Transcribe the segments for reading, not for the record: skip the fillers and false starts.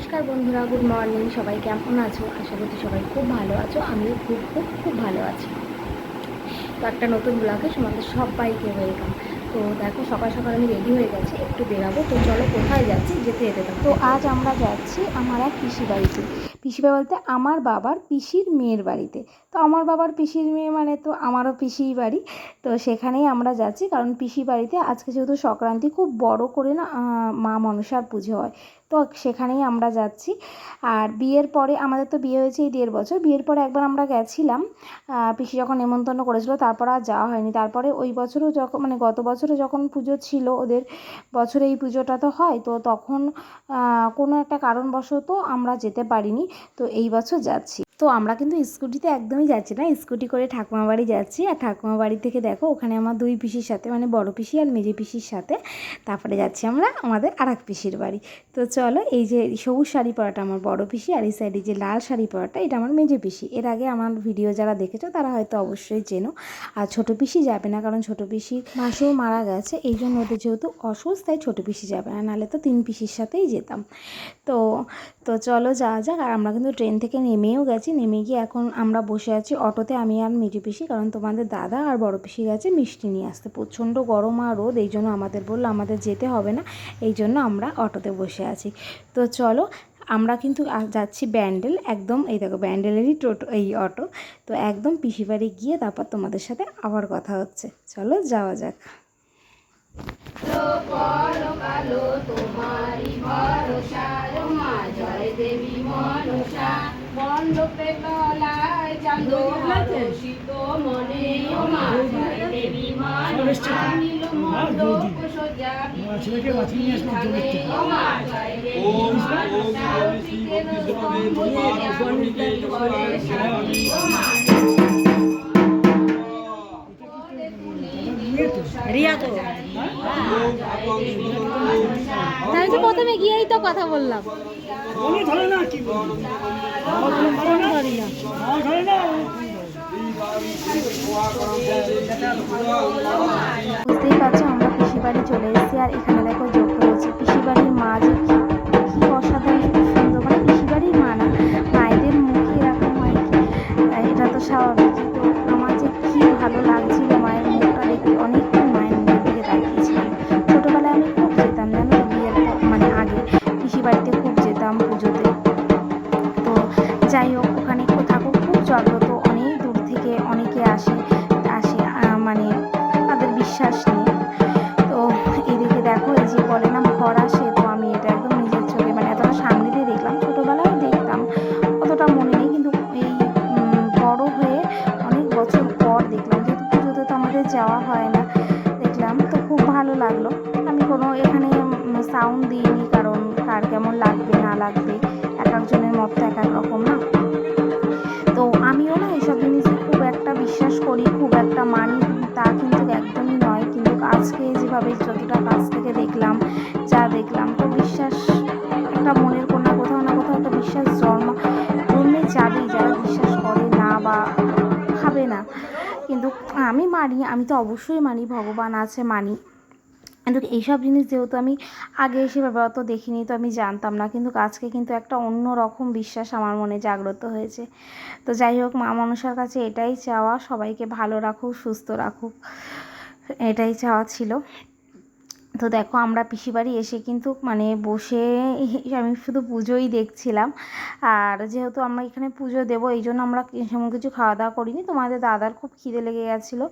নমস্কার বন্ধুরা, good morning. সবাই কেমন আছো? আশা করছি সবাই খুব ভালো আছো। আমিও খুব খুব খুব ভালো আছি। তো একটা নতুন ব্লগে তোমাদের সবাইকে ওয়েলকাম। তো দেখো, সকাল সকাল আমি রেডি হয়ে গেছি, একটু বেরাবো। তো চলো, কোথায় যাচ্ছি যেতে যেতে থাকো। তো আজ আমরা যাচ্ছি আমার এক পিসি বাড়িতে। পিসি বাড়ি বলতে আমার বাবার পিসির মেয়ের বাড়িতে। তো আমার বাবার পিসির মেয়ে মানে তো আমারও পিসির বাড়ি। তো সেখানেই আমরা যাচ্ছি, কারণ পিসি বাড়িতে আজকে যেহেতু সংক্রান্তি, খুব বড় করে না মা মনসার পুজো হয়। তো সেখানেই আমরা যাচ্ছি। আর বিয়ের পরে, আমাদের তো বিয়ে হয়েছে এই 1.5 বছর, বিয়ের পরে একবার আমরা গেছিলাম, পিসি যখন নেমন্তন্ন করেছিল, তারপর আর যাওয়া হয়নি। তারপরে ওই বছরও যখন মানে গত বছরে যখন পুজো ছিল ওদের, বছরে এই পুজোটা তো হয়, তো তখন কোনো একটা কারণবশত আমরা যেতে পারিনি। তো এই বছর যাচ্ছি। তো আমরা কিন্তু স্কুটিতে একদমই যাচ্ছি না, স্কুটি করে ঠাকুমা বাড়ি যাচ্ছি। আর ঠাকুমা বাড়ি থেকে দেখো, ওখানে আমার 2 পিসির সাথে, মানে বড় পিসি আর মেজে পিসির সাথে তারপরে যাচ্ছি আমরা আমাদের আর এক পিসির বাড়ি। তো চলো, এই যে সবুজ শাড়ি পরাটা আমার বড় পিসি, আর এই সাইডে যে লাল শাড়ি পরাটা এটা আমার মেজে পিসি। এর আগে আমার ভিডিও যারা দেখেছো তারা হয়তো অবশ্যই চেনো। আর ছোটো পিসি যাবে না, কারণ ছোটো পিসি মাসেও মারা গেছে, এই জন্য ওদের যেহেতু অসুস্থ, তাই ছোটো পিসি যাবে না, নাহলে তো 3 পিসির সাথেই যেতাম। তো তো চলো যাওয়া যাক। আর আমরা কিন্তু ট্রেন থেকে নেমেও গেছি। নেমে গিয়ে এখন আমরা বসে আছি অটোতে, আমি আর মেজো পিসি, কারণ তোমাদের দাদা আর বড় পিসি গেছে মিষ্টি নিয়ে আসতে। প্রচণ্ড গরম আর রোদ, এই জন্য আমাদের বললো আমাদের যেতে হবে না, এই জন্য আমরা অটোতে বসে আছি। তো চলো, আমরা কিন্তু যাচ্ছি ব্যান্ডেল, একদম এই দেখো ব্যান্ডেলেরই টোটো, এই অটো। তো একদম পিসি বাড়ি গিয়ে তারপর তোমাদের সাথে আবার কথা হচ্ছে। চলো যাওয়া যাক। কালো তোমারি ভরসা, মা জয় দেবী মনসা, মণ্ডপে তলায় চাঁদ আলোকিত মনে, ও মা জয় দেবী মনসা, নীল মণ্ডপ সজা বিধানে, ও মা জয় দেবী মনসা, অতীতের স্তম্ভে করে সাজি, ও মা রিয়া তো তাই তো প্রথমে গিয়েই তো কথা বললাম। বুঝতেই পারছো, আমরা পিসি বাড়ি চলে এসেছি। আর এখানে দেখো যোগ করেছি পিসি বাড়ির মা, যে কি অসাধারণ সুন্দর, মানে পিসি বাড়ির মা না, মায়েদের মুখে এরকম হয় কি, এটা তো স্বাভাবিক। তো আমার যে কি ভালো লাগছিল মায়ের মুখটা দেখতে, অনেকক্ষণ মায়ের মুখের দিকে তাকিয়েছিলাম। ছোটোবেলায় আমি খুব যেতাম, জানো তো, বিয়ের মানে আগে পিসি বাড়িতে খুব যেতাম পুজোতে। তো যাই হোক, ওখানে ঠাকুর খুব জাগ্রত, অনেক দূর থেকে অনেকে আসে আসে মানে তাদের বিশ্বাস নিয়ে। তো এদিকে দেখো, এই যে বলে না ঘর আসে, তো আমি এটা একদম নিজের চোখে, মানে এতটা সামনে দিয়ে দেখলাম। ছোটোবেলায় দেখতাম, অতটা মনে নেই, কিন্তু এই বড় হয়ে অনেক বছর পর দেখলাম, যেহেতু পুজোতে তো আমাদের যাওয়া হয় না, দেখলাম তো খুব ভালো লাগলো। আমি কোনো এখানে সাউন্ড দিইনি, কারণ কার কেমন লাগবে না লাগবে, এক একজনের মত তো এক এক রকম না। তো আমিও না এসব জিনিসে খুব একটা বিশ্বাস করি, খুব একটা মানি, তা কিন্তু একদমই নয়। কিন্তু আজকে যেভাবে যতটা কাছ থেকে দেখলাম, যা দেখলাম, তো বিশ্বাস একটা মনের কোণা কোথাও না কোথাও একটা বিশ্বাস জন্মে যাবেই, যারা বিশ্বাস করে না বা ভাবে না। কিন্তু আমি মানি, আমি তো অবশ্যই মানি, ভগবান আছে মানি। কিন্তু এইসব জিনিস যেহেতু আমি আগে সেভাবে অত দেখিনি, তো আমি জানতাম না। কিন্তু আজকে কিন্তু একটা অন্য রকম বিশ্বাস আমার মনে জাগ্রত হয়েছে। তো যাই হোক, মা মনসার কাছে এটাই চাওয়া, সবাইকে ভালো রাখুক, সুস্থ রাখুক, এটাই চাওয়া ছিল। তো দেখো, আমরা পিসি বাড়ি এসে কিন্তু মানে বসে আমি শুধু পুজোই দেখছিলাম। আর যেহেতু আমরা এখানে পুজো দেবো, এই জন্য আমরা সেমন কিছু খাওয়া দাওয়া করিনি। তোমাদের দাদার খুব খিদে লেগে গেছিলো,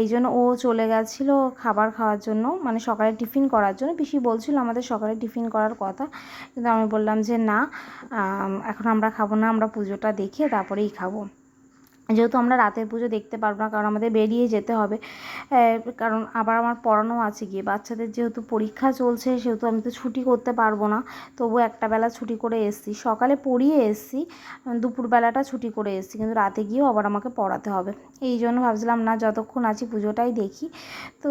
এই জন্য ও চলে গেছিলো খাবার খাওয়ার জন্য, মানে সকালে টিফিন করার জন্য। পিসি বলছিল আমাদের সকালে টিফিন করার কথা, কিন্তু আমি বললাম যে না, এখন আমরা খাবো না, আমরা পুজোটা দেখে তারপরেই খাবো। যেহেতু আমরা রাতের পুজো দেখতে পারবো না, কারণ আমাদের বেরিয়ে যেতে হবে, কারণ আবার আমার পড়ানো আছে গিয়ে, বাচ্চাদের যেহেতু পরীক্ষা চলছে, সেহেতু আমি তো ছুটি করতে পারবো না। তবু একটা বেলা ছুটি করে এসেছি, সকালে পড়িয়ে এসেছি, দুপুরবেলাটা ছুটি করে এসেছি, কিন্তু রাতে গিয়েও আবার আমাকে পড়াতে হবে। এই জন্য ভাবছিলাম না, যতক্ষণ আছি পুজোটাই দেখি। তো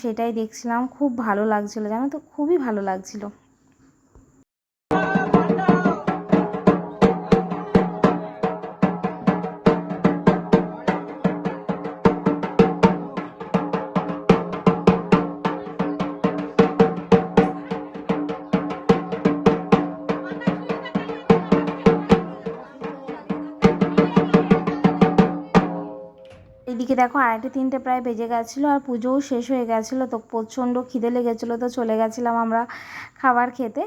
সেটাই দেখছিলাম, খুব ভালো লাগছিলো, জানো তো, খুবই ভালো লাগছিলো। এদিকে দেখো 2:30-3টে প্রায় বেজে গেছিলো আর পুজোও শেষ হয়ে গেছিলো। তো প্রচণ্ড খিদে লেগেছিলো, তো চলে গেছিলাম আমরা খাবার খেতে।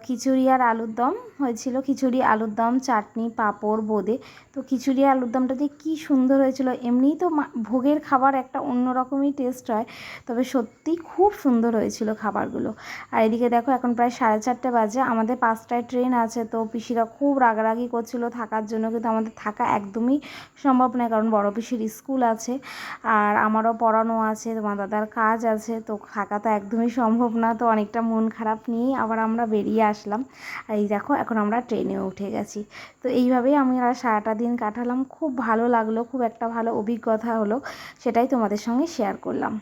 খিচুড়ি আর আলুর দম হয়েছিল, খিচুড়ি আলুর দম, চাটনি, পাঁপড়, বোঁদে। তো খিচুড়ি আলুর দমটা দিয়ে কী সুন্দর হয়েছিল। এমনিই তো ভোগের খাবার একটা অন্যরকমই টেস্ট হয়, তবে সত্যি খুব সুন্দর হয়েছিল খাবারগুলো। আর এদিকে দেখো এখন প্রায় 4:30 বাজে, আমাদের 5টায় ট্রেন আছে। তো পিসিরা খুব রাগারাগি করছিল থাকার জন্য, কিন্তু আমাদের থাকা একদমই সম্ভব নয়, কারণ বড় পিসির স্কুল আছে আর আমারও পড়ানো আছে, তোমার দাদার কাজ আছে, তো থাকা তো একদমই সম্ভব না। তো অনেকটা মন খারাপ নিয়েই আবার আমরা বেরিয়ে আসলাম। আর এই দেখো এখন আমরা ট্রেনে উঠে গেছি। তো এইভাবেই আমরা সারাটা দিন কাটালাম, খুব ভালো লাগলো, খুব একটা ভালো অভিজ্ঞতা হলো, সেটাই তোমাদের সঙ্গে শেয়ার করলাম।